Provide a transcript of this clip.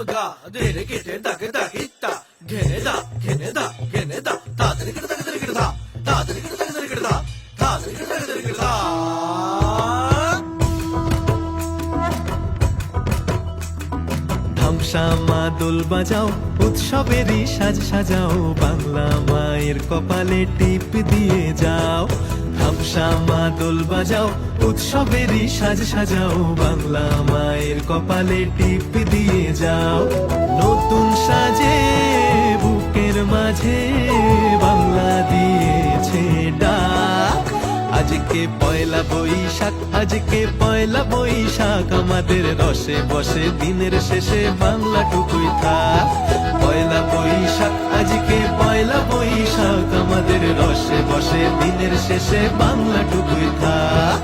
গা ধেরে কেটে দাকে দাকে তা ঘেনে দা ঘেনে দা ঘেনে দা তাড়াতাড়ি কেটে তাড়াতাড়ি কেটে দা তাড়াতাড়ি কেটে তাড়াতাড়ি কেটে দা তাড়াতাড়ি কেটে তাড়াতাড়ি কেটে দা ধামসা মা দোল বাজাও উৎসবেরই সাজ সাজাও বাংলা মায়ের কপালে টিপ দিয়ে যাও ধামসা মা দোল বাজাও উৎসবেরই সাজ সাজাও বাংলা মায়ের কপালে টিপ দিয়ে যাও নতুন সাজে বুকের মাঝে বাংলা দিয়েছে ডাক আজকে পয়লা বৈশাখ আজকে পয়লা বৈশাখ আমাদের রসে বসে দিনের শেষে বাংলা টুকুই থাক পয়লা বৈশাখ আজকে পয়লা বৈশাখ আমাদের রসে বসে দিনের শেষে বাংলা টুকুই থাক